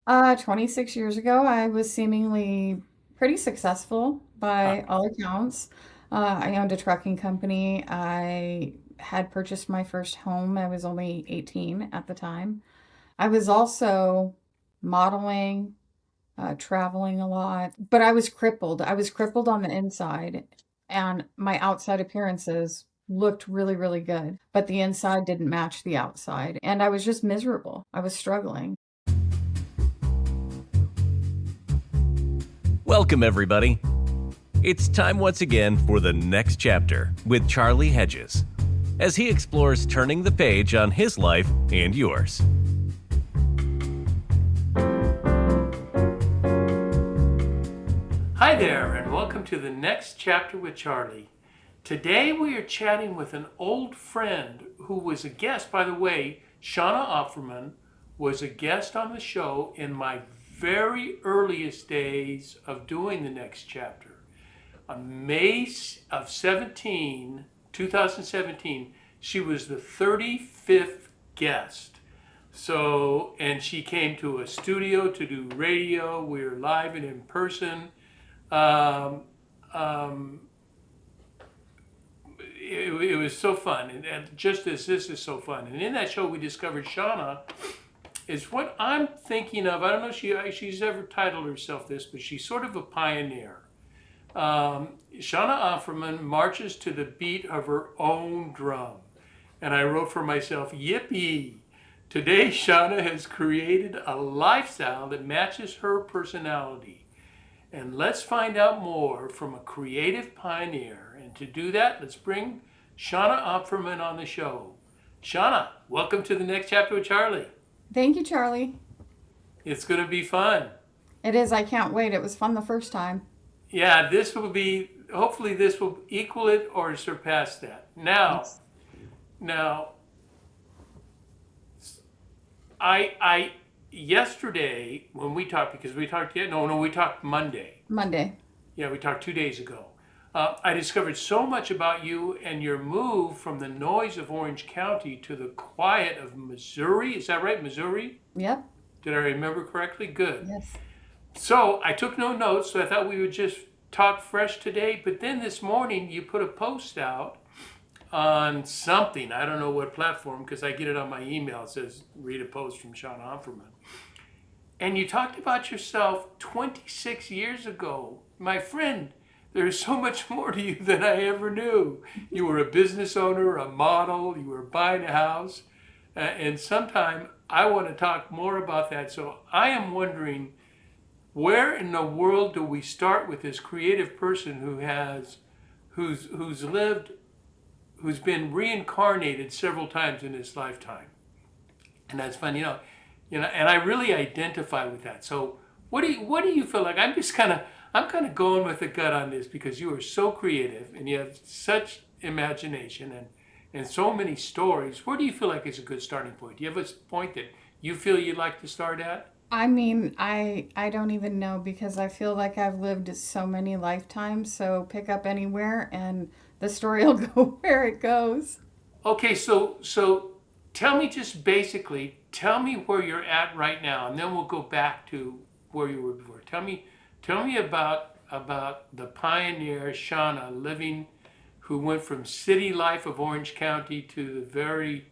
26 years ago, I was seemingly pretty successful Uh, by all accounts. I owned a trucking company. I had purchased my first home. I was only 18 at the time. I was also modeling, traveling a lot, but I was crippled. I was crippled on the inside, and my outside appearances looked really, really good, but the inside didn't match the outside, and I was just miserable. I was struggling. Welcome, everybody. It's time once again for the next chapter with Charlie Hedges as he explores turning the page on his life and yours. Hi there, and welcome to the next chapter with Charlie. Today we are chatting with an old friend who was a guest. By the way, Shauna Offerman was a guest on the show in my very earliest days of doing the next chapter. On May of 2017, she was the 35th guest. So, and she came to a studio to do radio. We were live and in person. Um, um, it was so fun, and just as this is so fun. And in that show, we discovered Shauna is what I'm thinking of. I don't know if she's ever titled herself this, but she's sort of a pioneer. Shauna Offerman marches to the beat of her own drum. And I wrote for myself, yippee! Today, Shauna has created a lifestyle that matches her personality. And let's find out more from a creative pioneer. And to do that, let's bring Shauna Opferman on the show. Shauna, welcome to the next chapter with Charlie. Thank you, Charlie. It's going to be fun. It is. I can't wait. It was fun the first time. Yeah, this will be, hopefully this will equal it or surpass that. Yes. Now, I yesterday when we talked, because we talked, we talked Monday. Monday. Yeah, we talked 2 days ago. I discovered so much about you and your move from the noise of Orange County to the quiet of Missouri. Is that right, Missouri? Yep. Did I remember correctly? Good. Yes. So I took no notes, so I thought we would just talk fresh today. But then this morning you put a post out on something. I don't know what platform because I get it on my email. It says, read a post from Shauna Offerman. And you talked about yourself 26 years ago. My friend, there's so much more to you than I ever knew. You were a business owner, a model, you were buying a house. And sometime I want to talk more about that. So I am wondering, where in the world do we start with this creative person who's lived, who's been reincarnated several times in his lifetime? And that's fun, and I really identify with that. So what do you feel like? I'm kind of going with the gut on this because you are so creative and you have such imagination and so many stories. Where do you feel like is a good starting point? Do you have a point that you feel you'd like to start at? I mean, I don't even know because I feel like I've lived so many lifetimes. So pick up anywhere and the story will go where it goes. Okay, so tell me just basically, tell me where you're at right now, and then we'll go back to where you were before. Tell me about the pioneer Shauna living, who went from city life of Orange County to the very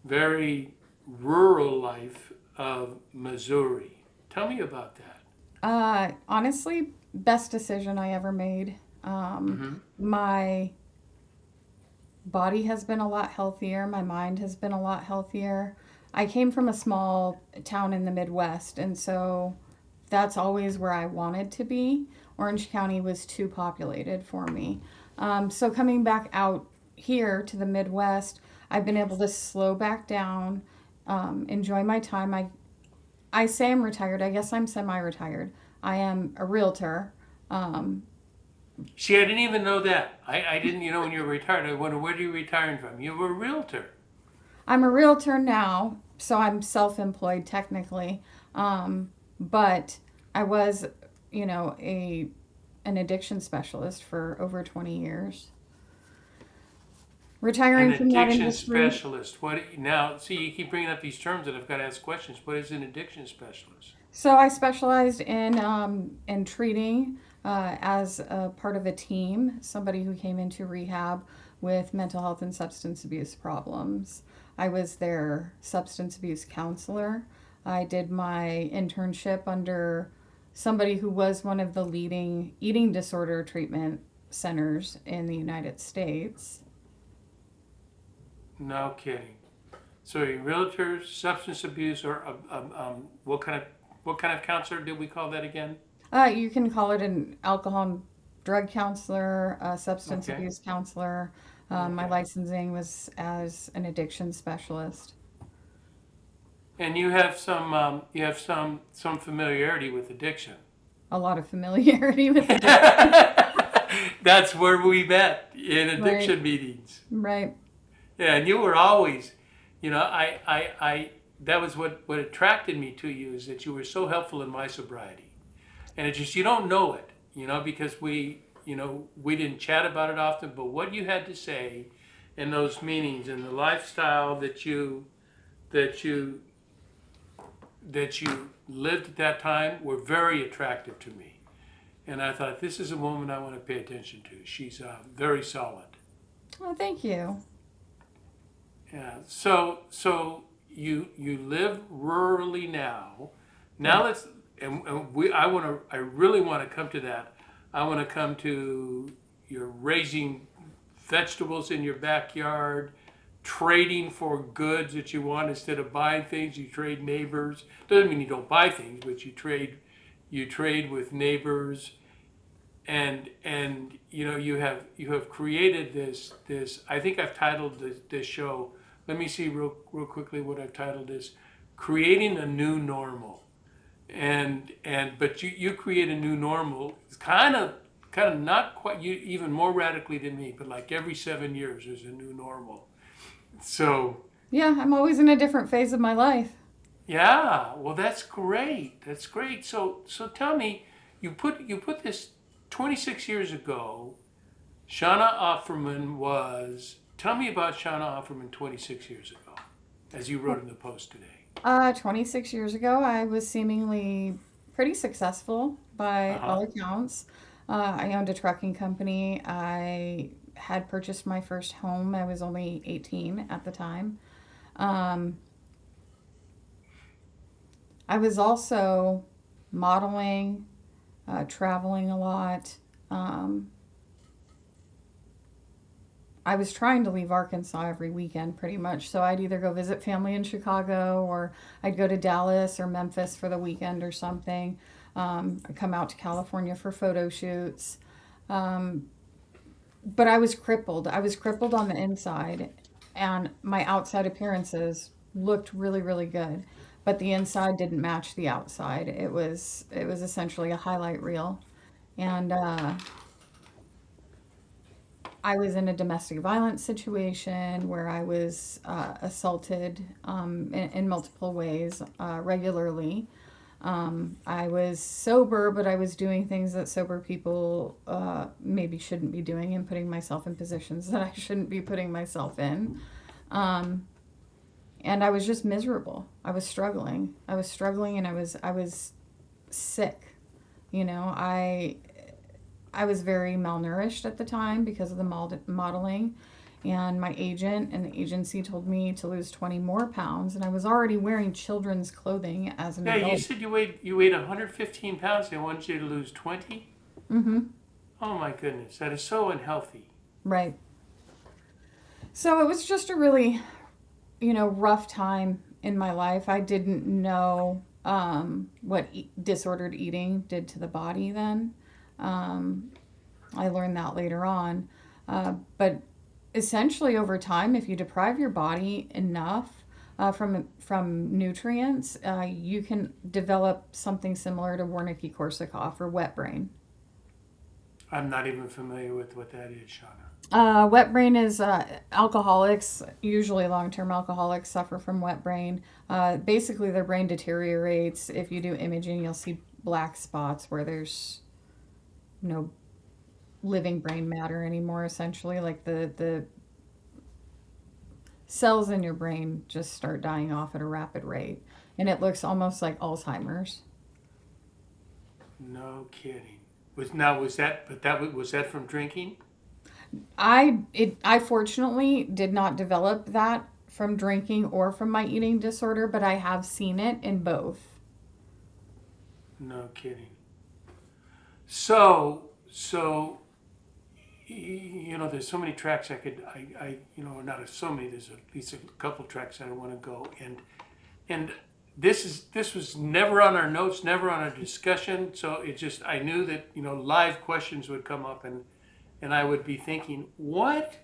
very rural life of Missouri. Tell me about that. Honestly, best decision I ever made. Mm-hmm. My body has been a lot healthier. My mind has been a lot healthier. I came from a small town in the Midwest, and so that's always where I wanted to be. Orange County was too populated for me. So coming back out here to the Midwest, I've been able to slow back down, enjoy my time. I say I'm retired. I guess I'm semi-retired. I am a realtor. Um, See, I didn't even know that. I didn't, when you were retired, I wonder where are you retiring from? You were a realtor. I'm a realtor now, so I'm self-employed technically. But I was, a an addiction specialist for over 20 years. An Retiring from that addiction industry. specialist. What now? See, you keep bringing up these terms, and I've got to ask questions. What is an addiction specialist? So I specialized in treating as a part of a team somebody who came into rehab with mental health and substance abuse problems. I was their substance abuse counselor. I did my internship under somebody who was one of the leading eating disorder treatment centers in the United States. No kidding. So, a realtor, substance abuse, or what kind of counselor did we call that again? You can call it an alcohol and drug counselor, a substance Okay. abuse counselor. My Okay. licensing was as an addiction specialist. And you have some familiarity with addiction. A lot of familiarity with addiction. That's where we met in Right, addiction meetings. right. Yeah, and you were always, that was what attracted me to you is that you were so helpful in my sobriety. And it just, you don't know it, because we didn't chat about it often, but what you had to say in those meetings and the lifestyle that you, that you lived at that time were very attractive to me. And I thought, this is a woman I want to pay attention to. She's very solid. Oh, thank you. Yeah. So you live rurally now. Yeah. Now let's and we I really want to come to that. I want to come to you're raising vegetables in your backyard, trading for goods that you want instead of buying things. You trade neighbors. Doesn't mean you don't buy things, but you trade with neighbors, and you have created this. I think I've titled this show. Let me see real quickly what I've titled this: creating a new normal. And but you create a new normal. It's kind of not quite you even more radically than me, but like every 7 years there's a new normal. So Yeah, I'm always in a different phase of my life. yeah, well that's great. That's great. So tell me, you put this 26 years ago. Shauna Offerman was. Tell me about Shauna Offerman 26 years ago, as you wrote in the post today. 26 years ago, I was seemingly pretty successful Uh by huh. all accounts. I owned a trucking company. I had purchased my first home. I was only 18 at the time. Um, I was also modeling, traveling a lot. Um, I was trying to leave Arkansas every weekend pretty much. So I'd either go visit family in Chicago or I'd go to Dallas or Memphis for the weekend or something. I'd come out to California for photo shoots. Um, but I was crippled. I was crippled on the inside, and my outside appearances looked really, really good. But the inside didn't match the outside. It was essentially a highlight reel. And I was in a domestic violence situation where I was assaulted in multiple ways regularly. I was sober, but I was doing things that sober people maybe shouldn't be doing and putting myself in positions that I shouldn't be putting myself in. Um, and I was just miserable. I was struggling. I was struggling, and I was sick. You know, I was very malnourished at the time because of the modeling. And my agent and the agency told me to lose 20 more pounds. And I was already wearing children's clothing as an Yeah, you adult. said you weighed 115 pounds. They wanted you to lose 20. Mm-hmm. Oh my goodness, that is so unhealthy. Right. So it was just a really, rough time in my life. I didn't know what disordered eating did to the body then. Um, I learned that later on. But essentially, over time, if you deprive your body enough from nutrients, you can develop something similar to Wernicke-Korsakoff or wet brain. I'm not even familiar with what that is, Shauna. Wet brain is alcoholics, usually long term alcoholics, suffer from wet brain. Basically, their brain deteriorates. If you do imaging, you'll see black spots where there's no living brain matter anymore, essentially. Like the cells in your brain just start dying off at a rapid rate, and it looks almost like Alzheimer's. No kidding. Was that from drinking? I fortunately did not develop that from drinking or from my eating disorder, but I have seen it in both. No kidding. So there's so many tracks not so many. There's at least a couple tracks that I want to go, and this was never on our notes, never on our discussion. So it just I knew that live questions would come up, and I would be thinking, what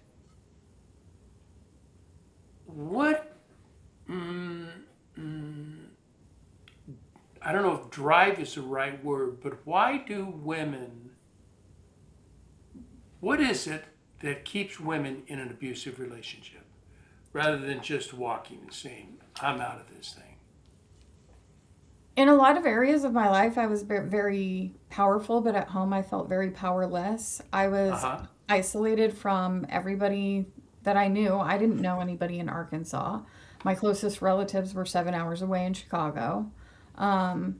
mm, mm, I don't know if drive is the right word, but why do women? What is it that keeps women in an abusive relationship, rather than just walking and saying, "I'm out of this thing"? In a lot of areas of my life, I was very powerful, but at home, I felt very powerless. I Uh was huh. isolated from everybody that I knew. I didn't know anybody in Arkansas. My closest relatives were 7 hours away in Chicago. Um,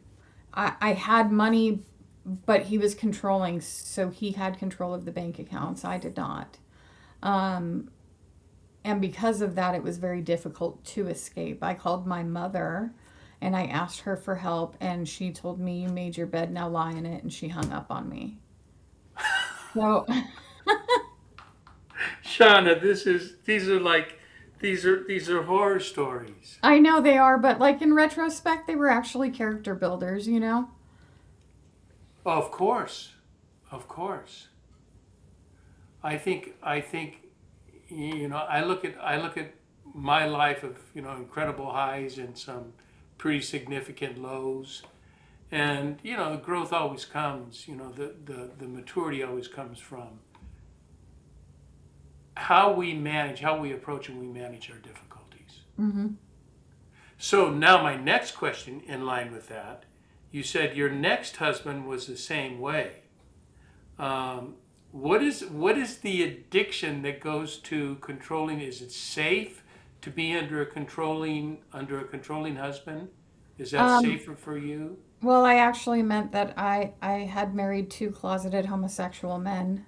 I had money, but he was controlling, so he had control of the bank accounts. I did not. Um, and because of that, it was very difficult to escape. I called my mother and I asked her for help, and she told me, "You made your bed, now lie in it," and she hung up on me. So Shauna, these are horror stories. I know they are, but like in retrospect, they were actually character builders, you know? Of course, of course. I think I look at my life of incredible highs and some pretty significant lows, and the growth always comes. The maturity always comes from how we manage, how we approach, and we manage our difficulties. Hmm. So now my next question, in line with that, you said your next husband was the same way. Um, what is the addiction that goes to controlling? Is it safe to be under a controlling husband? Is that Um, safer for you? well, I actually meant that I had married two closeted homosexual men.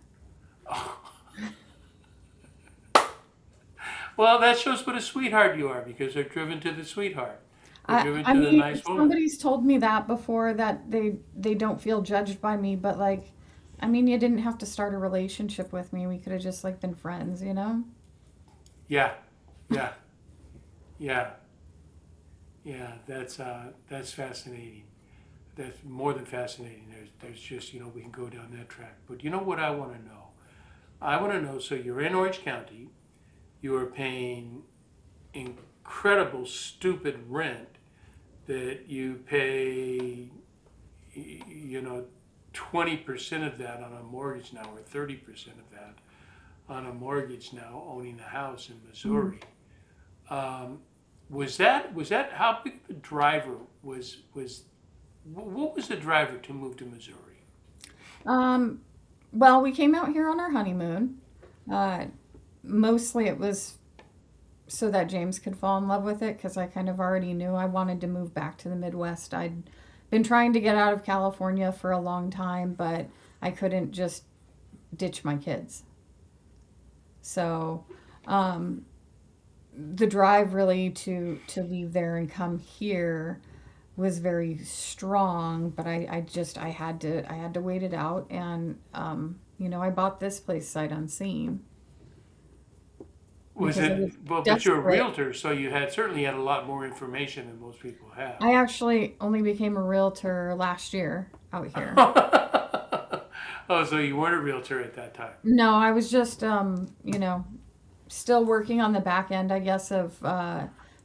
Well, that shows what a sweetheart you are, because they're driven to the sweetheart. They're I driven I to the mean, nice woman. somebody's told me that before, that they don't feel judged by me, but like, I mean, you didn't have to start a relationship with me. We could have just like been friends, you know? Yeah, yeah, yeah, yeah. That's fascinating. That's more than fascinating. There's just we can go down that track. But you know what I want to know? I want to know. So you're in Orange County. You are paying incredible, stupid rent that you pay. You know, 20% of that on a mortgage now, or 30% of that on a mortgage now, owning a house in Mm. Missouri. Um, was that how big of a driver was what was the driver to move to Missouri? Um, well, we came out here on our honeymoon. Uh, Mostly it was so that James could fall in love with it, because I kind of already knew I wanted to move back to the Midwest. I'd been trying to get out of California for a long time, but I couldn't just ditch my kids. So, um, the drive really to leave there and come here was very strong, but I had to wait it out, and I bought this place sight unseen Was because I it was well? But you're a desperate. realtor, so you certainly had a lot more information than most people have. I actually only became a realtor last year out here. Oh, so you weren't a realtor at that time. No, I was just, still working on the back end, I guess, of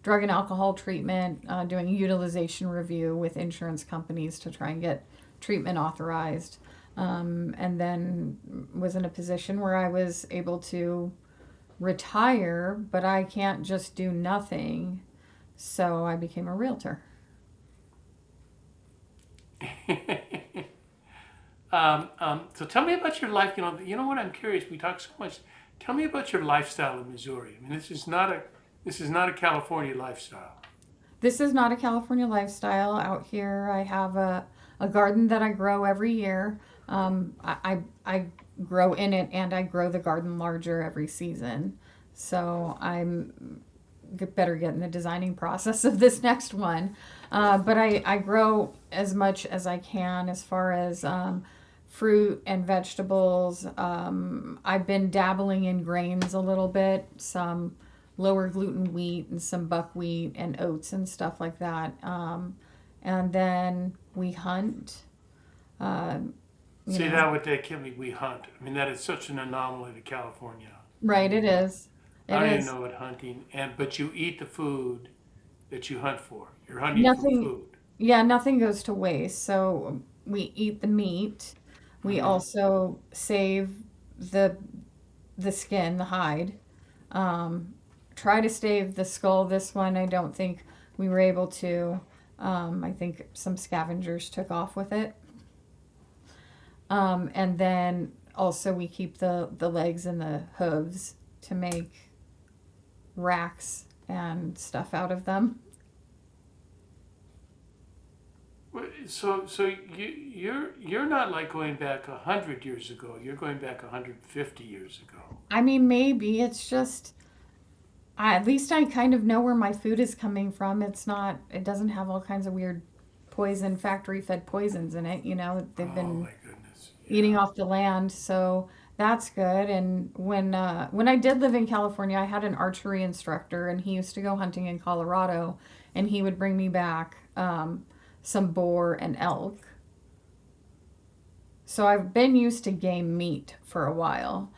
drug and alcohol treatment, doing a utilization review with insurance companies to try and get treatment authorized. And then was in a position where I was able to retire, but I can't just do nothing. So I became a realtor. So tell me about your life. You know what I'm curious. We talk so much. Tell me about your lifestyle in Missouri. I mean, this is not a This is not a California lifestyle. This is not a California lifestyle. Out here, I have a garden that I grow every year. I grow in it and I grow the garden larger every season. So I'm better get in the designing process of this next one. But I grow as much as I can as far as fruit and vegetables. I've been dabbling in grains a little bit, some lower gluten wheat and some buckwheat and oats and stuff like that. And then we hunt. Um, you See, know, that would kill me. We hunt. I mean, that is such an anomaly to California. right? It is. I It don't even is. know what hunting, but you eat the food that you hunt for. You're hunting for Nothing. food. Yeah, nothing goes to waste. So we eat the meat. We Hmm. also save the the skin, the hide. Um, Try to save the skull. This one, I don't think we were able to. I think some scavengers took off with it. And then also we keep the legs and the hooves to make racks and stuff out of them. So you're not like going back 100 years ago. You're going back 150 years ago. I mean, maybe it's just at least I kind of know where my food is coming from. It's not. It doesn't have all kinds of weird poison, factory fed poisons in it. You know, they've Oh been my goodness. eating Yeah. off the land, so that's good. And when I did live in California, I had an archery instructor, and he used to go hunting in Colorado, and he would bring me back some boar and elk. So I've been used to game meat for a while.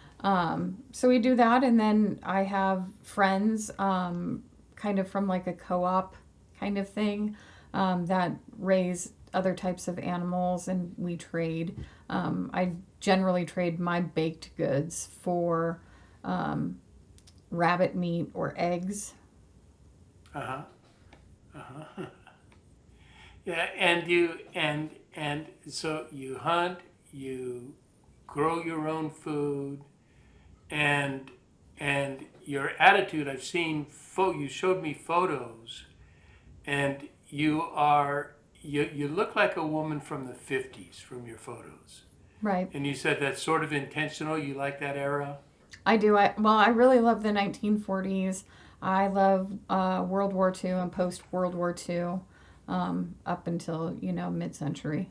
So we do that, and then I have friends, kind of from like a co-op kind of thing, that raise other types of animals, and we trade. I generally trade my baked goods for um, rabbit meat or eggs. Uh huh. Uh huh. Yeah. And so you hunt. You grow your own food, and your attitude. I've seen. You showed me photos, and you look like a woman from the 50s from your photos. Right. And you said that's sort of intentional. You like that era? I do. I really love the 1940s. I love World War II and post World War II, up until mid-century.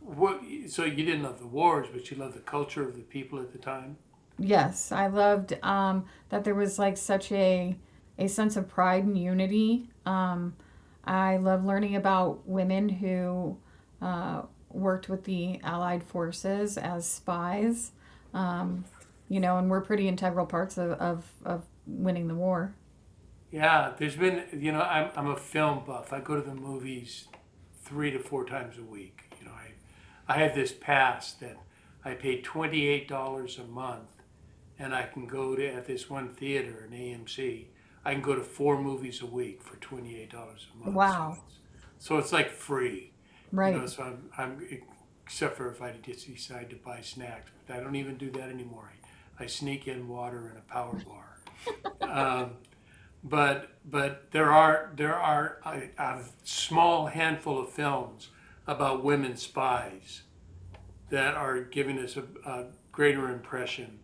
What, so you didn't love the wars, but you loved the culture of the people at the time? Yes, I loved that there was like such a sense of pride and unity. I love learning about women who worked with the Allied forces as spies. Um, and we're pretty integral parts of winning the war. Yeah, there's been, I'm a film buff. I go to the movies 3 to 4 times a week. I have this pass that I pay $28 a month, and I can go to, at this one theater in AMC, I can go to 4 movies a week for $28 a month. Wow. So it's like free, Right. so I'm except for if I just decide to buy snacks, but I don't even do that anymore. I sneak in water and a power bar. Um, but there are a small handful of films about women spies that are giving us a greater impression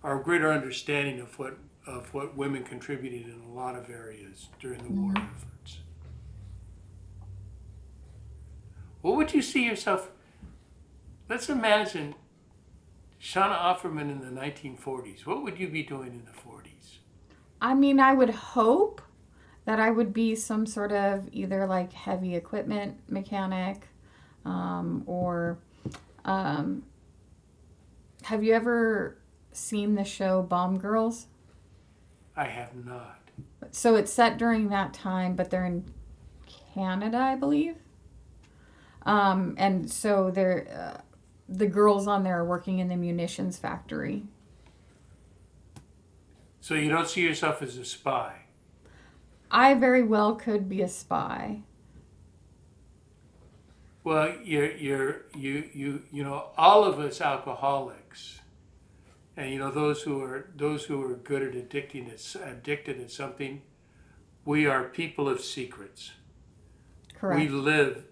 or a greater understanding of what women contributed in a lot of areas during the war Mhm. efforts. What would you see yourself? Let's imagine Shauna Offerman in the 1940s. What would you be doing in the 40s? I mean, I would hope that I would be some sort of either like heavy equipment mechanic, or um, have you ever seen the show Bomb Girls? I have not. So it's set during that time, but they're in Canada, I believe. And so the girls on there are working in the munitions factory. So you don't see yourself as a spy. I very well could be a spy. Well, all of us alcoholics And those who are good at addicted at something, we are people of secrets. Correct.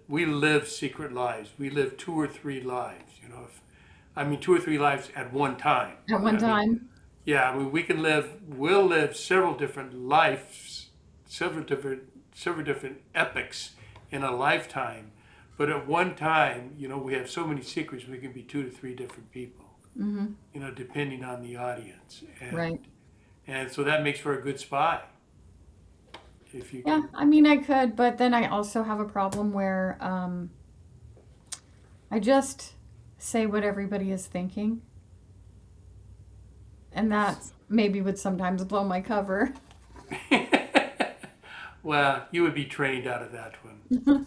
We live secret lives. We live two or three lives. Two or three lives at one time. At one I mean, time. yeah, I mean, we'll live several different lives, several different epochs in a lifetime. But at one time, we have so many secrets, we can be two to three different people, Mm-hmm. depending on the audience. Right. And so that makes for a good spy, if you Yeah, can. I mean, I could, but then I also have a problem where I just say what everybody is thinking, and that maybe would sometimes blow my cover. Well, you would be trained out of that one.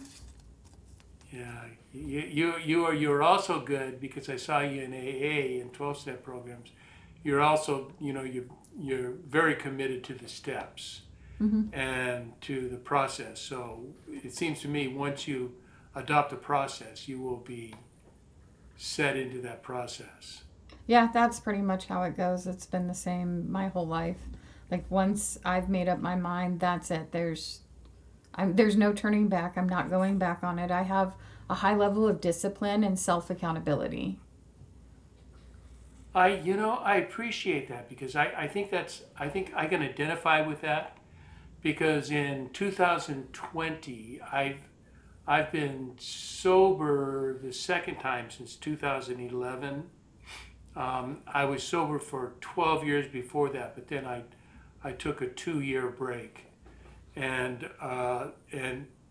Yeah, you're also good because I saw you in AA and 12-step programs. You're also, you're very committed to the steps Hmm. and to the process. So it seems to me once you adopt a process, you will be set into that process. Yeah, that's pretty much how it goes. It's been the same my whole life. Like once I've made up my mind, that's it. There's no turning back. I'm not going back on it. I have a high level of discipline and self accountability. I appreciate that because I think I can identify with that because in 2020 I've been sober the second time since 2011. I was sober for 12 years before that, but then I took a 2 year break and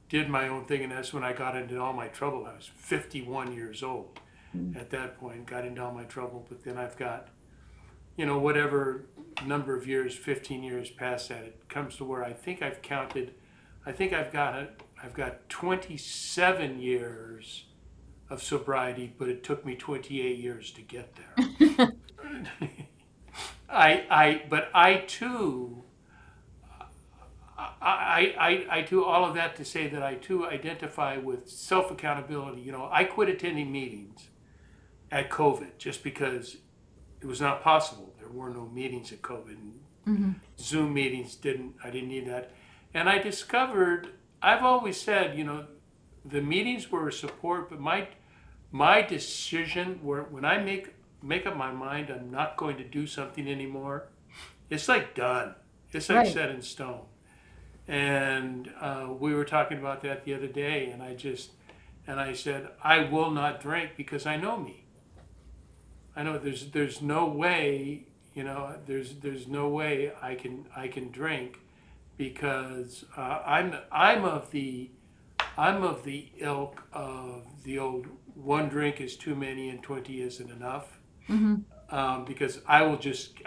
did my own thing, and that's when I got into all my trouble. I was 51 years old Mm. at that point, got into all my trouble, but then I've got, whatever number of years, 15 years past that, it comes to where I think I've counted, I think I've got 27 years of sobriety, but it took me 28 years to get there. But I too, I do all of that to say that I too identify with self accountability. I quit attending meetings at COVID just because it was not possible. There were no meetings at COVID. And Hmm. Zoom meetings I didn't need that. And I discovered, I've always said, the meetings were a support, but my decision when I make up my mind I'm not going to do something anymore, it's like done. It's like Right. set in stone. And we were talking about that the other day, and I said I will not drink because I know me. I know there's no way, there's no way I can drink because I'm of the ilk of the old one drink is too many and 20 isn't enough. Hmm. Because I will just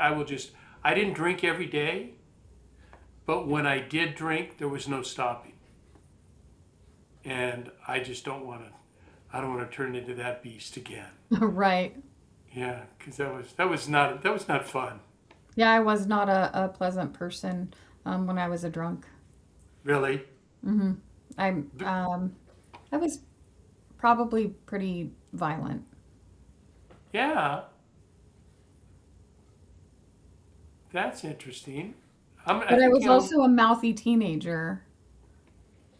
I didn't drink every day, but when I did drink, there was no stopping, and I just don't want to. I don't want to turn into that beast again. Right. Yeah, because that was not fun. Yeah, I was not a pleasant person when I was a drunk. Really. Hmm. I'm I was probably pretty violent. Yeah, that's interesting. I But I think was also a mouthy teenager.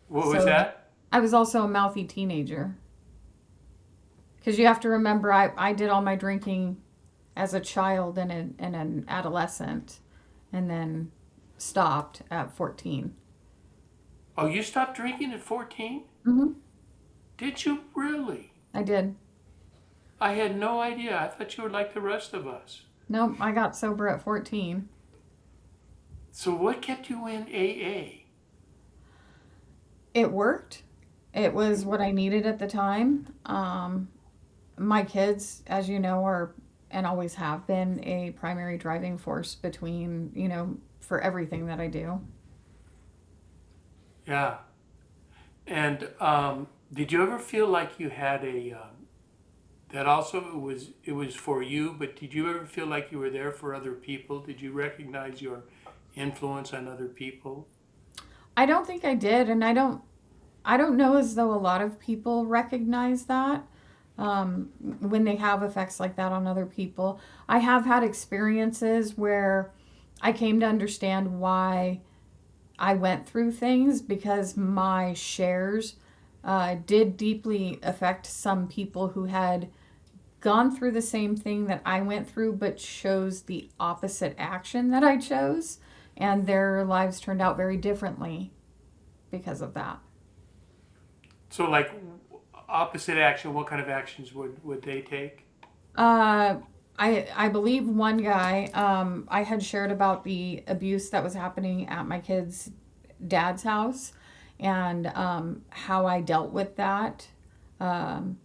what was So that? I was also a mouthy teenager. Because you have to remember, I did all my drinking as a child and an adolescent, and then stopped at 14. Oh, you stopped drinking at 14? Hmm. Did you really? I did. I had no idea. I thought you were like the rest of us. Nope, I got sober at 14. So what kept you in AA? It worked. It was what I needed at the time. My kids, as you know, are and always have been a primary driving force between, for everything that I do. Yeah. And did you ever feel like you had that also it was for you, but did you ever feel like you were there for other people? Did you recognize your influence on other people? I don't think I did, and I don't know as though a lot of people recognize that. when they have effects like that on other people. I have had experiences where I came to understand why I went through things because my shares did deeply affect some people who had gone through the same thing that I went through, but chose the opposite action that I chose. And their lives turned out very differently because of that. So, like, opposite action, what kind of actions would they take? Uh, I believe one guy, I had shared about the abuse that was happening at my kid's dad's house and how I dealt with that. Um,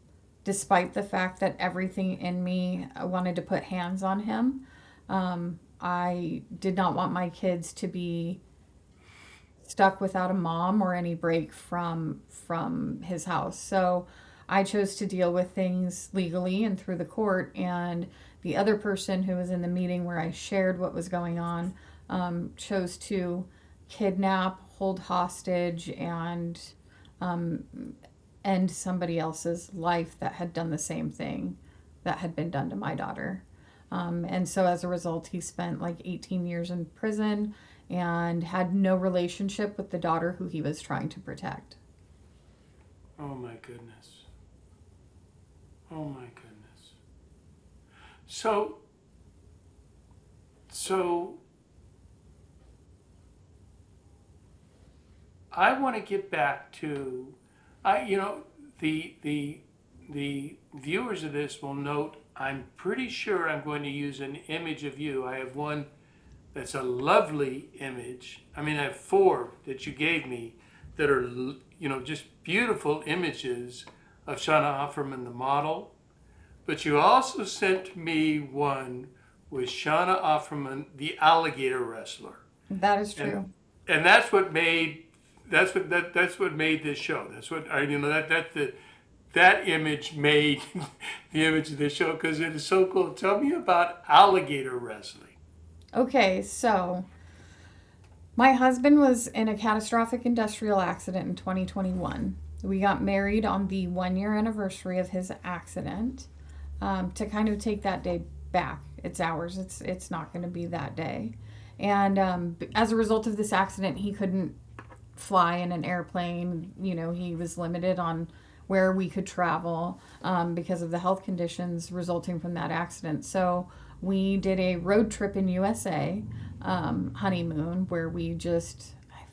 Despite the fact that everything in me wanted to put hands on him, I did not want my kids to be stuck without a mom or any break from his house. So I chose to deal with things legally and through the court. And the other person who was in the meeting where I shared what was going on chose to kidnap, hold hostage, and um, end somebody else's life that had done the same thing that had been done to my daughter. And so as a result, he spent like 18 years in prison and had no relationship with the daughter who he was trying to protect. Oh my goodness. Oh my goodness. So, so I want to get back to, the viewers of this will note. I'm pretty sure I'm going to use an image of you. I have one that's a lovely image. I mean, I have four that you gave me that are, just beautiful images of Shauna Offerman, the model. But you also sent me one with Shauna Offerman, the alligator wrestler. That is true. And that's what made that's what made this show. That's what that image made the image of this show because it is so cool. Tell me about alligator wrestling. Okay, so my husband was in a catastrophic industrial accident in 2021. We got married on the 1 year anniversary of his accident to kind of take that day back. It's ours. It's not going to be that day. And as a result of this accident, he couldn't fly in an airplane. He was limited on where we could travel because of the health conditions resulting from that accident. So we did a road trip in USA, honeymoon, where I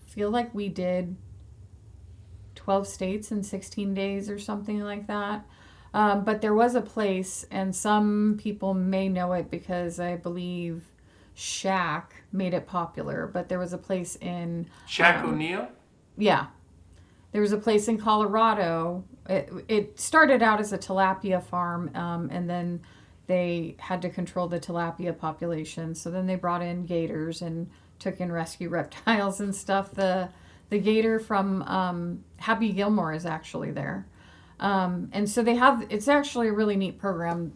feel like we did 12 states in 16 days or something like that. But there was a place, and some people may know it because I believe Shaq made it popular, but there was a place in... Shaq O'Neal? Yeah. There was a place in Colorado. It started out as a tilapia farm, and then they had to control the tilapia population. So then they brought in gators and took in rescue reptiles and stuff. The gator from Happy Gilmore is actually there. And so it's actually a really neat program.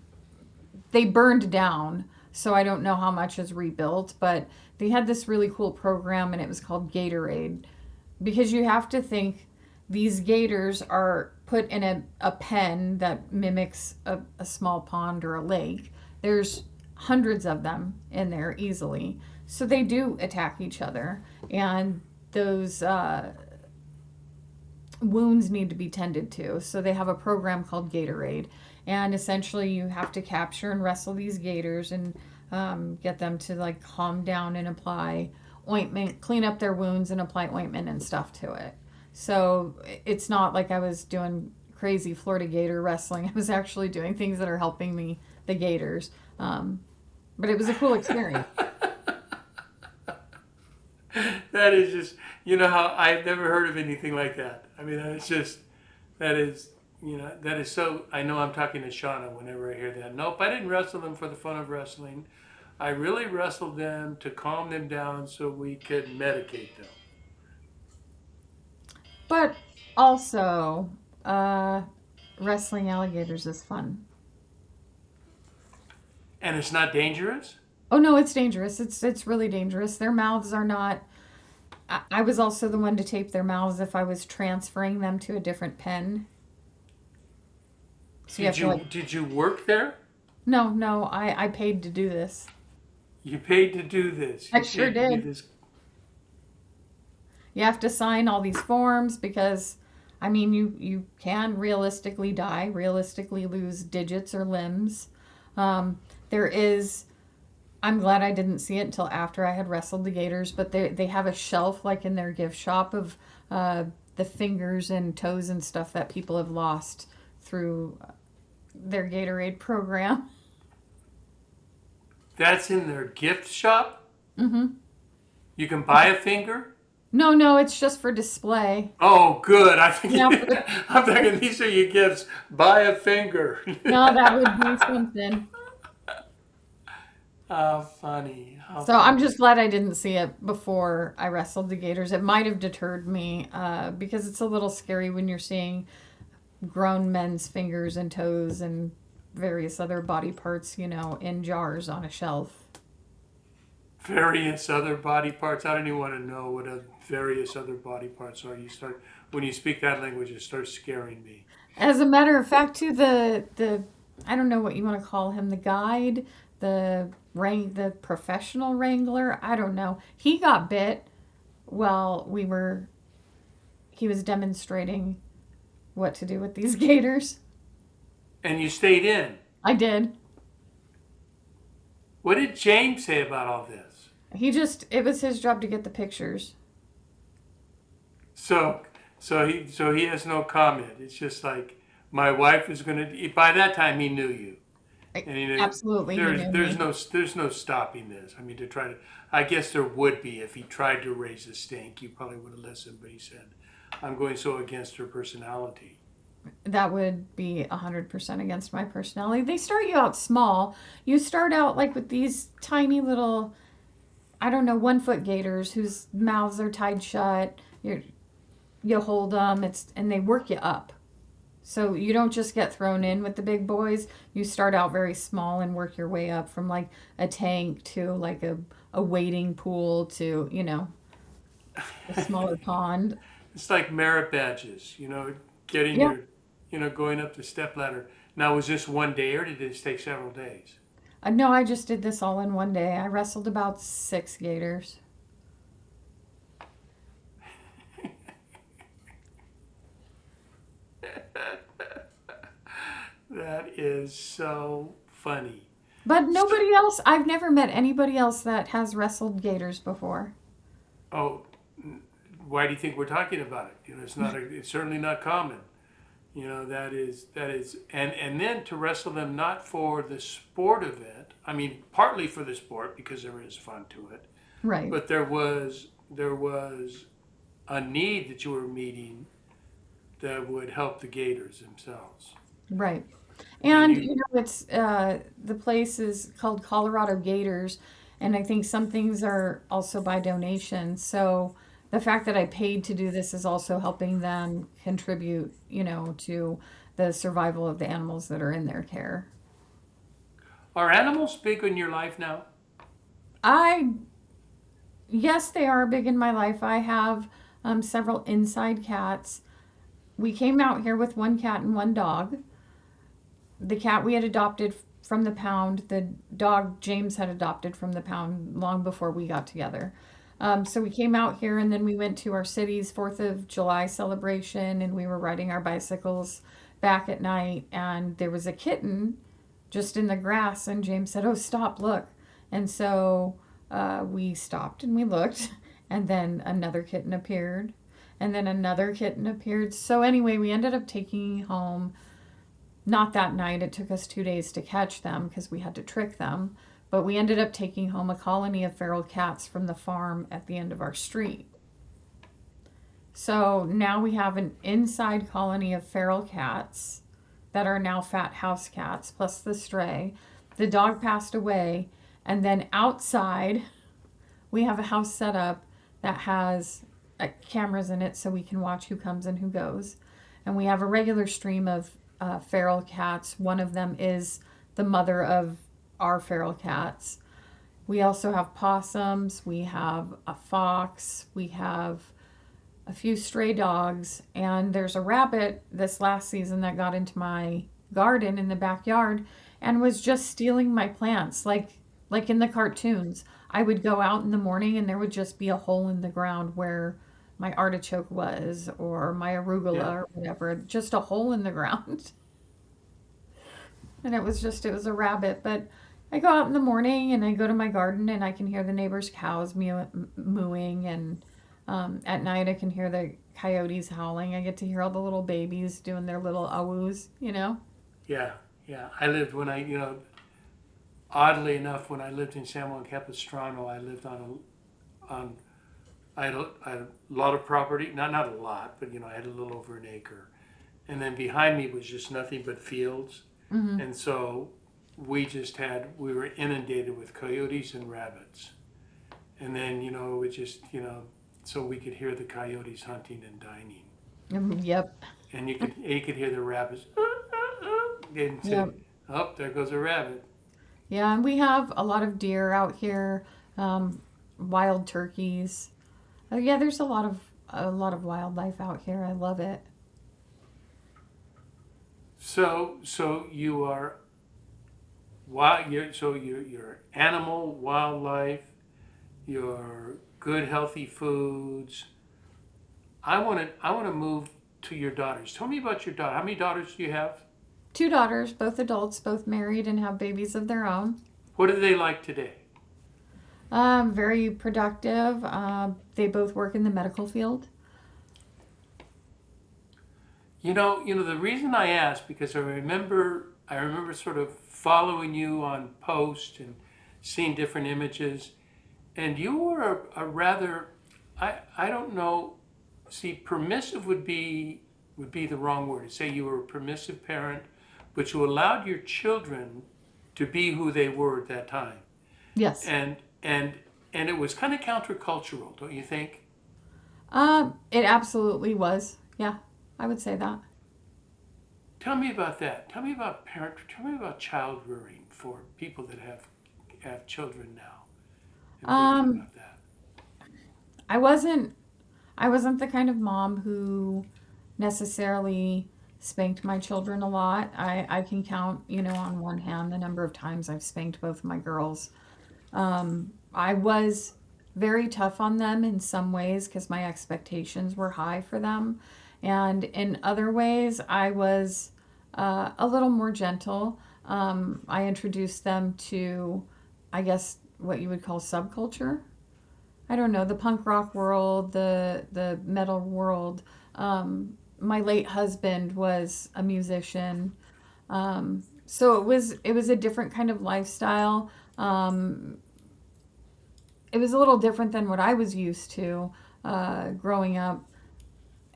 They burned down, so I don't know how much is rebuilt, but they had this really cool program, and it was called Gatorade. Because you have to think these gators are put in a pen that mimics a small pond or a lake. There's hundreds of them in there easily. So they do attack each other. And those wounds need to be tended to. So they have a program called Gatorade. And essentially you have to capture and wrestle these gators and get them to like calm down and apply ointment, clean up their wounds and apply ointment and stuff to it. So it's not like I was doing crazy Florida gator wrestling. I was actually doing things that are helping the gators. But it was a cool experience. That is just, how I've never heard of anything like that. I mean, that is so, I know I'm talking to Shauna whenever I hear that. Nope, I didn't wrestle them for the fun of wrestling. I really wrestled them to calm them down so we could medicate them. But also, wrestling alligators is fun. And it's not dangerous? Oh no, it's dangerous. It's really dangerous. Their mouths are not. I was also the one to tape their mouths if I was transferring them to a different pen. So you have to like, Did you work there? no, I paid to do this. You paid to do this. I You sure paid to be did. this. You have to sign all these forms because, I mean, you can realistically die, realistically lose digits or limbs. There is, I'm glad I didn't see it until after I had wrestled the gators, but they have a shelf like in their gift shop of the fingers and toes and stuff that people have lost through their Gatorade program. That's in their gift shop. Mm-hmm. You can buy a finger. No, it's just for display. Oh, good. I think Yeah, I'm thinking these are your gifts. Buy a finger. no, that would be something. How funny. How So I'm funny. just glad I didn't see it before I wrestled the gators. It might have deterred me because it's a little scary when you're seeing grown men's fingers and toes and various other body parts, in jars on a shelf. Various other body parts. I don't even want to know what various other body parts are. When you speak that language, it starts scaring me. As a matter of fact, too, the I don't know what you want to call him, the guide, the professional wrangler. I don't know. He got bit while he was demonstrating what to do with these gators. And you stayed in. I did. What did James say about all this? It was his job to get the pictures. So, he has no comment. It's just like my wife is gonna. By that time, he knew you, and he knew Absolutely, he knew me. there's no stopping this. I mean, to try to. I guess there would be if he tried to raise a stink. You probably would have listened, but he said, "I'm going so against her personality." That would be 100% against my personality. They start you out small. You start out like with these tiny little, I don't know, 1 foot gators whose mouths are tied shut. You hold them, and they work you up. So you don't just get thrown in with the big boys. You start out very small and work your way up from like a tank to like a wading pool to, a smaller pond. It's like merit badges, getting Yeah. going up the step ladder. Now, was this one day or did this take several days? No, I just did this all in one day. I wrestled about 6 gators. That is so funny. But nobody else, I've never met anybody else that has wrestled gators before. Oh, why do you think we're talking about it? It's certainly not common. And then to wrestle them not for the sport of it. I mean, partly for the sport because there is fun to it, Right, but there was a need that you were meeting that would help the Gators themselves. right. And And, you, it's, the place is called Colorado Gators, and I think some things are also by donation. So the fact that I paid to do this is also helping them contribute, to the survival of the animals that are in their care. are animals big in your life now? I Yes, they are big in my life. I have several inside cats. We came out here with 1 cat and 1 dog. The cat we had adopted from the pound. The dog James had adopted from the pound long before we got together. So we came out here and then we went to our city's 4th of July celebration and we were riding our bicycles back at night and there was a kitten just in the grass and James said, "Oh, stop, look." And so we stopped and we looked and then another kitten appeared and then another kitten appeared. So anyway, we ended up taking home. Not that night. It took us 2 days to catch them because we had to trick them. But we ended up taking home a colony of feral cats from the farm at the end of our street. So now we have an inside colony of feral cats that are now fat house cats, plus the stray. The dog passed away. And then outside, we have a house set up that has cameras in it so we can watch who comes and who goes. And we have a regular stream of feral cats. One of them is the mother of our feral cats. We also have possums. We have a fox. We have a few stray dogs. And there's a rabbit this last season that got into my garden in the backyard and was just stealing my plants like in the cartoons. I would go out in the morning and there would just be a hole in the ground where my artichoke was or my arugula Yeah. or whatever, just a hole in the ground. And it was a rabbit, but I go out in the morning and I go to my garden and I can hear the neighbors' cows mooing, and at night I can hear the coyotes howling. I get to hear all the little babies doing their little awoos, you know? Yeah, yeah. I lived when oddly enough, when I lived in San Juan Capistrano, I lived on I had a lot of property, not a lot, but I had a little over an acre, and then behind me was just nothing but fields, Hmm. and so we were inundated with coyotes and rabbits, and then it just so we could hear the coyotes hunting and dining, Yep. and you could hear the rabbits, and say, Yep. oh, there goes a rabbit. Yeah, and we have a lot of deer out here, wild turkeys. Oh yeah, there's a lot of wildlife out here. I love it. So you are wild. You're animal, wildlife. Your good, healthy foods. I want to move to your daughters. Tell me about your daughter. How many daughters do you have? Two daughters, both adults, both married and have babies of their own. What are they like today? Very productive. They both work in the medical field. The reason I ask because I remember sort of following you on post and seeing different images, and you were a rather, I don't know. See, permissive would be the wrong word. To say you were a permissive parent, but you allowed your children to be who they were at that time, Yes. and and and it was kind of countercultural, don't you think? It absolutely was. Yeah, I would say that. Tell me about that. Tell me about Tell me about child rearing for people that have children now, and thinking Um, about that. I wasn't I wasn't the kind of mom who necessarily spanked my children a lot. I can count, on one hand the number of times I've spanked both of my girls. I was very tough on them in some ways because my expectations were high for them. And in other ways, I was a little more gentle. I introduced them to, I guess, what you would call subculture. I don't know, the punk rock world, the metal world. My late husband was a musician, so it was a different kind of lifestyle. It was a little different than what I was used to growing up,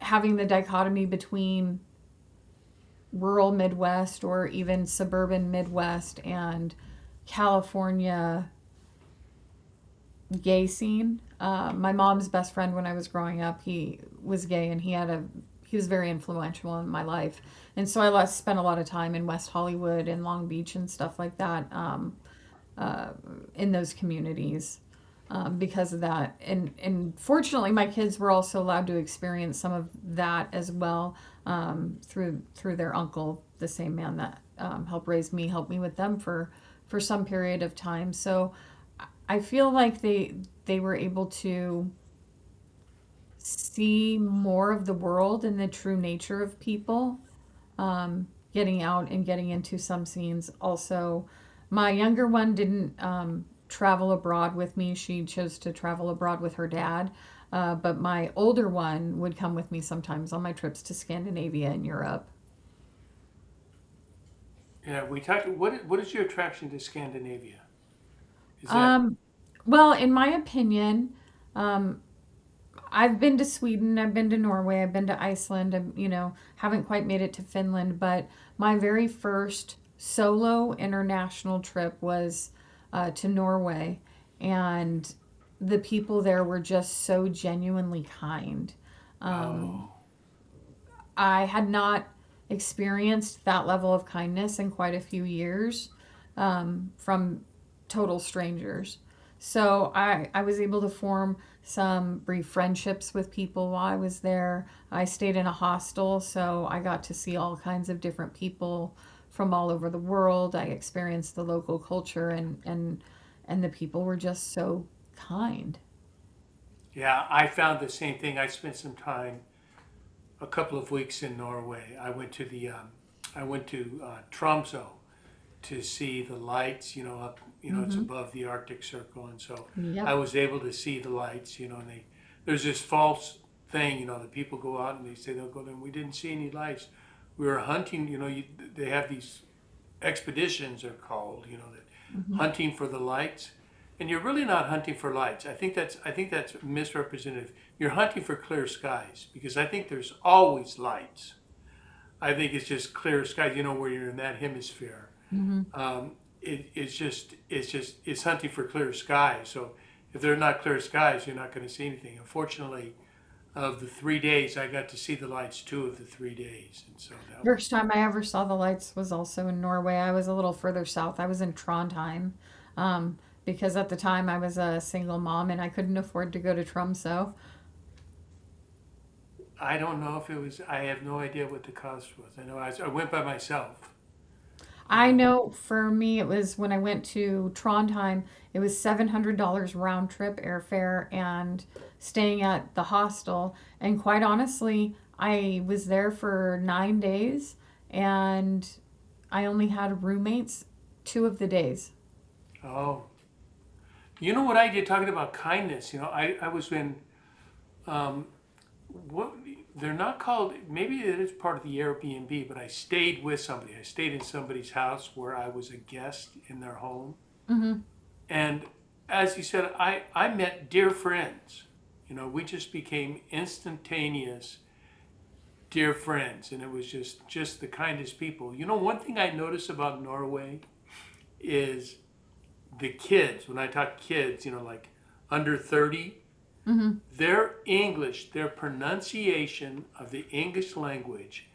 having the dichotomy between rural Midwest or even suburban Midwest and California gay scene. My mom's best friend when I was growing up, he was gay and he was very influential in my life. And so I spent a lot of time in West Hollywood and Long Beach and stuff like that, uh, in those communities, because of that. And fortunately, my kids were also allowed to experience some of that as well, through their uncle, the same man that helped me with them for some period of time. So I feel like they were able to see more of the world and the true nature of people, getting out and getting into some scenes. Also, my younger one didn't travel abroad with me. She chose to travel abroad with her dad. But my older one would come with me sometimes on my trips to Scandinavia and Europe. Yeah, we talked. What is your attraction to Scandinavia? Is that Um, well, in my opinion, um, I've been to Sweden, I've been to Norway, I've been to Iceland, haven't quite made it to Finland, but my very first solo international trip was to Norway, and the people there were just so genuinely kind. Um, oh I had not experienced that level of kindness in quite a few years, from total strangers. So I was able to form some brief friendships with people while I was there. I stayed in a hostel, so I got to see all kinds of different people from all over the world. I experienced the local culture, and the people were just so kind. Yeah, I found the same thing. I spent some time, a couple of weeks in Norway. I went to Tromsø to see the lights. You know, up, it's Hmm. above the Arctic Circle, and so I Yep. was able to see the lights. And there's this false thing. That people go out and they say they'll go there, and we didn't see any lights. We were hunting. They have these expeditions are called. That Hmm. hunting for the lights, and you're really not hunting for lights. I think that's misrepresentative. You're hunting for clear skies because I think there's always lights. I think it's just clear skies. Where you're in that hemisphere. Hmm. It's hunting for clear skies. So if they're not clear skies, you're not going to see anything. Unfortunately, of the 3 days, I got to see the lights 2 of the 3 days, and so that was. First time I ever saw the lights was also in Norway. I was a little further south. I was in Trondheim, because at the time I was a single mom and I couldn't afford to go to Tromsø. I don't know if it was. I have no idea what the cost was. I know I went by myself. I know for me, it was when I went to Trondheim, it was $700 round trip airfare and staying at the hostel. And quite honestly, I was there for 9 days and I only had roommates 2 of the days. Oh, you know what I did talking about kindness? I was in um, what they're not called. Maybe it is part of the Airbnb, but I stayed with somebody. I stayed in somebody's house where I was a guest in their home, Hmm. and as you said, I met dear friends. We just became instantaneous dear friends, and it was just the kindest people. One thing I notice about Norway is the kids. When I talk kids, like under 30, Hmm. their English, their pronunciation of the English language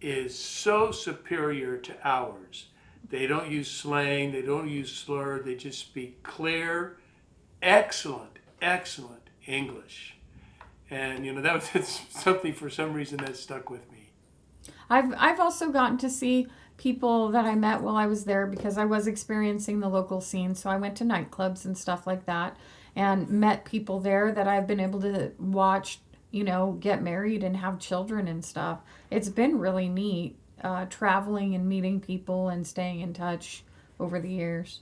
is so superior to ours. They don't use slang, they don't use slur, they just speak clear, excellent, excellent English. And that was something for some reason that stuck with me. I've also gotten to see people that I met while I was there because I was experiencing the local scene. So I went to nightclubs and stuff like that and met people there that I've been able to watch, get married and have children and stuff. It's been really neat, traveling and meeting people and staying in touch over the years.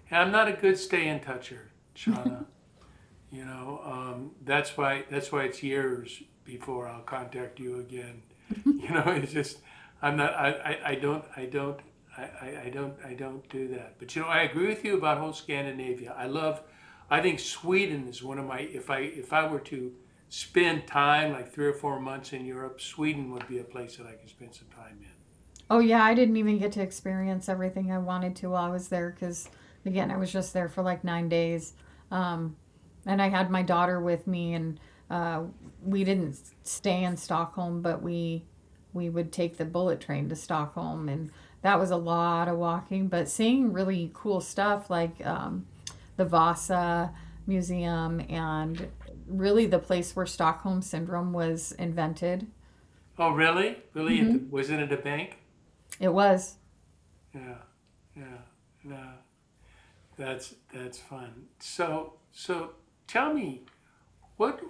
And I'm not a good stay in toucher, Shauna. That's why it's years before I'll contact you again. It's just I'm not I don't do that. But I agree with you about whole Scandinavia. I think Sweden is one of my if I were to spend time like 3 or 4 months in Europe, Sweden would be a place that I could spend some time in. Oh yeah, I didn't even get to experience everything I wanted to while I was there because, again, I was just there for like 9 days, um, and I had my daughter with me, and uh, we didn't stay in Stockholm, but we would take the bullet train to Stockholm, and that was a lot of walking, but seeing really cool stuff like the Vasa Museum and really the place where Stockholm Syndrome was invented. Oh, really? Really? Hmm. Was it at a bank? It was. Yeah, yeah, yeah. That's fun. So tell me, what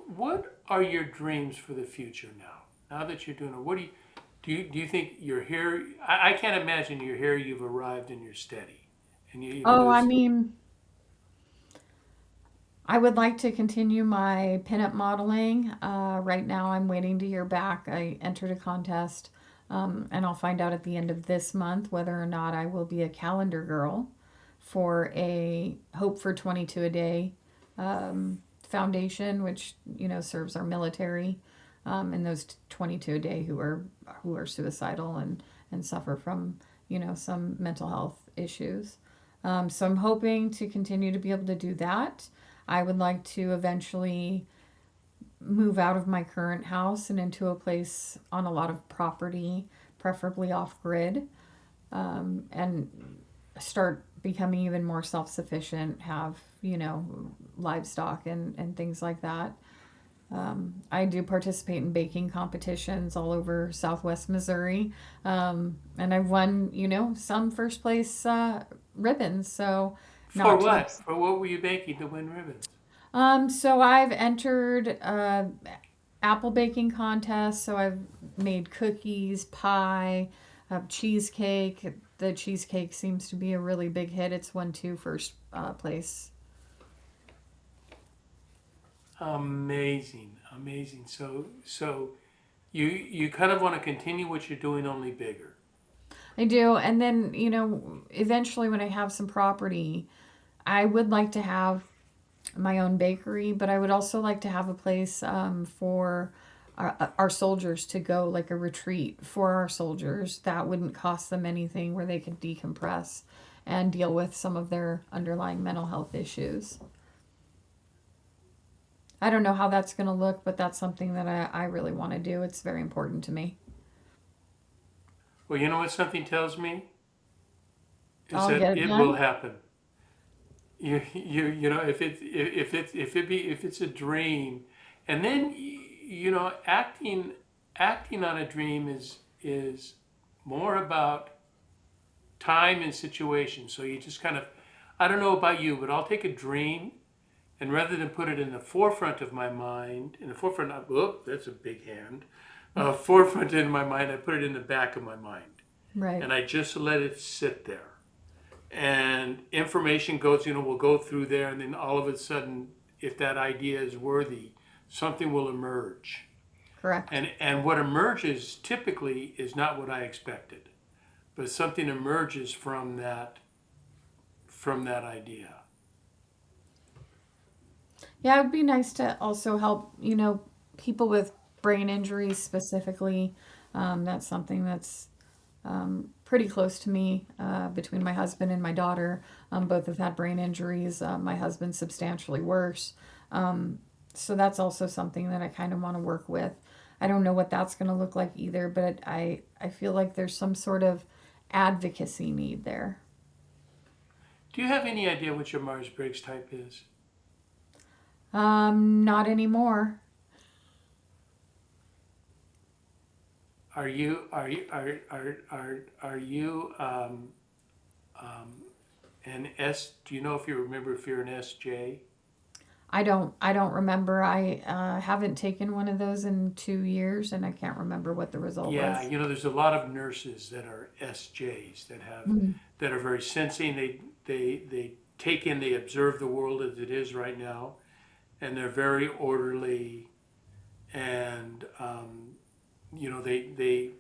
are your dreams for the future now? Now that you're doing it, what do you think you're here? I can't imagine you're here. You've arrived and you're steady, and Oh, I there's. mean, I would like to continue my pinup modeling. Right now, I'm waiting to hear back. I entered a contest, and I'll find out at the end of this month whether or not I will be a calendar girl for a Hope for 22 a Day foundation, which serves our military, and those 22 a day who are suicidal and suffer from some mental health issues. So I'm hoping to continue to be able to do that. I would like to eventually move out of my current house and into a place on a lot of property, preferably off grid, and start becoming even more self sufficient, have, livestock and things like that. I do participate in baking competitions all over Southwest Missouri, and I've won, some first place ribbons. So For not to what? For what were you baking to win ribbons? so I've entered apple baking contests. So I've made cookies, pie, cheesecake. The cheesecake seems to be a really big hit. It's won two first place. Amazing, amazing. So you kind of want to continue what you're doing, only bigger. I do. And then, eventually when I have some property, I would like to have my own bakery, but I would also like to have a place for our soldiers to go, like a retreat for our soldiers that wouldn't cost them anything, where they could decompress and deal with some of their underlying mental health issues. I don't know how that's going to look, but that's something that I really want to do. It's very important to me. Well, you know what something tells me is I'll that get it it will done. happen. You know, if it's a dream, and then acting on a dream is more about time and situation. So you just kind of, I don't know about you, but I'll take a dream, and rather than put it in the forefront of my mind, in the forefront of, that's a big hand, forefront in my mind, I put it in the back of my mind, Right. and I just let it sit there. And information goes, will go through there, and then all of a sudden, if that idea is worthy, something will emerge. Correct. And what emerges typically is not what I expected, but something emerges from that idea. Yeah, it would be nice to also help, people with brain injuries specifically. That's something that's pretty close to me, between my husband and my daughter. Both have had brain injuries. My husband's substantially worse. So that's also something that I kind of want to work with. I don't know what that's going to look like either, but I feel like there's some sort of advocacy need there. Do you have any idea what your Myers-Briggs type is? Not anymore. Are you an S? Do you know if you remember if you're an SJ? I don't remember. I haven't taken one of those in 2 years, and I can't remember what the result Yeah, was. there's a lot of nurses that are SJs Mm. that are very sensing. They take in, they observe the world as it is right now, and they're very orderly. And they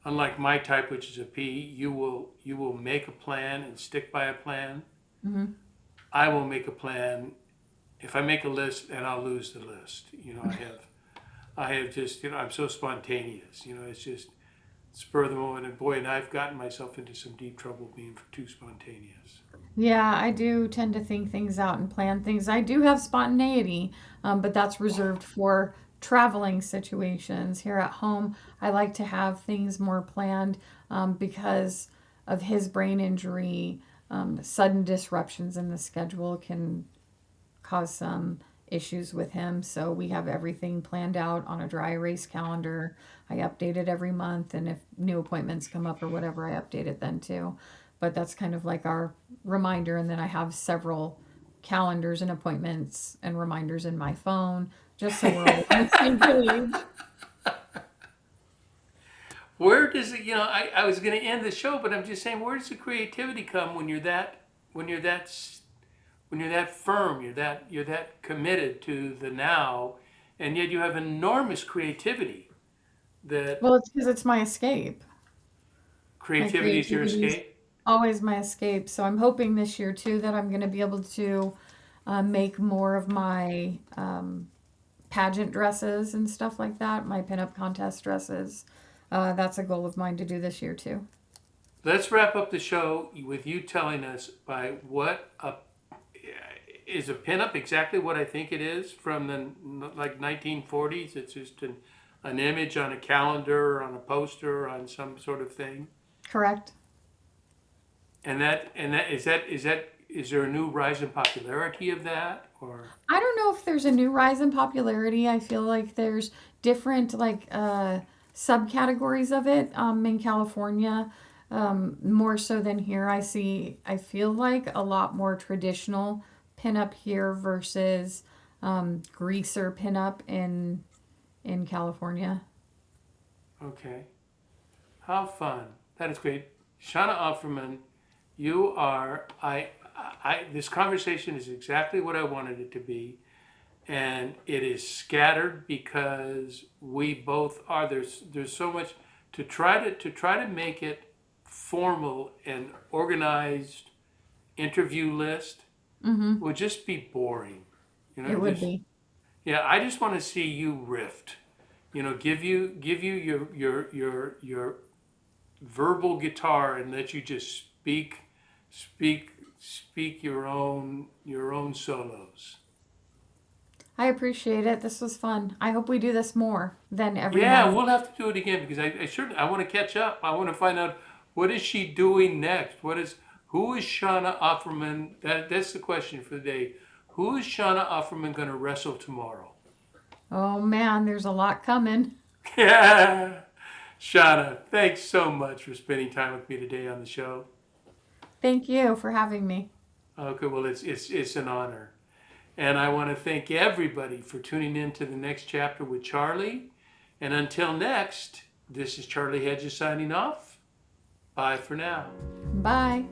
unlike my type, which is a P, you will make a plan and stick by a plan. Hmm. I will make a plan. If I make a list, and I'll lose the list. I have just, I'm so spontaneous. It's just spur of the moment. And boy, and I've gotten myself into some deep trouble being too spontaneous. Yeah, I do tend to think things out and plan things. I do have spontaneity, but that's reserved for traveling situations. Here at home, I like to have things more planned, because of his brain injury. Sudden disruptions in the schedule can cause some issues with him. So we have everything planned out on a dry erase calendar. I update it every month, and if new appointments come up or whatever, I update it then too. But that's kind of like our reminder. And then I have several calendars and appointments and reminders in my phone, just so we're all on the same page. Where does it? I was going to end the show, but I'm just saying, where does the creativity come when you're that when you're that firm, you're that committed to the now, and yet you have enormous creativity. That Well, it's because it's my escape. My creativity is your creativity is escape. always my escape. So I'm hoping this year too that I'm going to be able to make more of my pageant dresses and stuff like that, my pinup contest dresses. That's a goal of mine to do this year too. Let's wrap up the show with you telling us by what is a pinup exactly what I think it is from the like 1940s. It's just an image on a calendar, or on a poster, or on some sort of thing. Correct. And that is there a new rise in popularity of that, or? I don't know if there's a new rise in popularity. I feel like there's different subcategories of it in California, more so than here. I feel like a lot more traditional pinup here versus greaser pinup in California. Okay. How fun. That is great. Shauna Offerman, you are, this conversation is exactly what I wanted it to be. And it is scattered because we both are, there's so much to try to make it formal and organized interview list Mm-hmm. would just be boring. It would Just, be. yeah, I just want to see you riffed. Give you your verbal guitar and let you just speak your own solos. I appreciate it. This was fun. I hope we do this more than every Yeah, month. we'll have to do it again because I want to catch up. I want to find out what is she doing next. Who is Shauna Offerman? That's the question for the day. Who is Shauna Offerman going to wrestle tomorrow? Oh man, there's a lot coming. Yeah, Shauna, thanks so much for spending time with me today on the show. Thank you for having me. Okay, well it's an honor, and I want to thank everybody for tuning in to the next chapter with Charlie. And until next, this is Charlie Hedges signing off. Bye for now. Bye.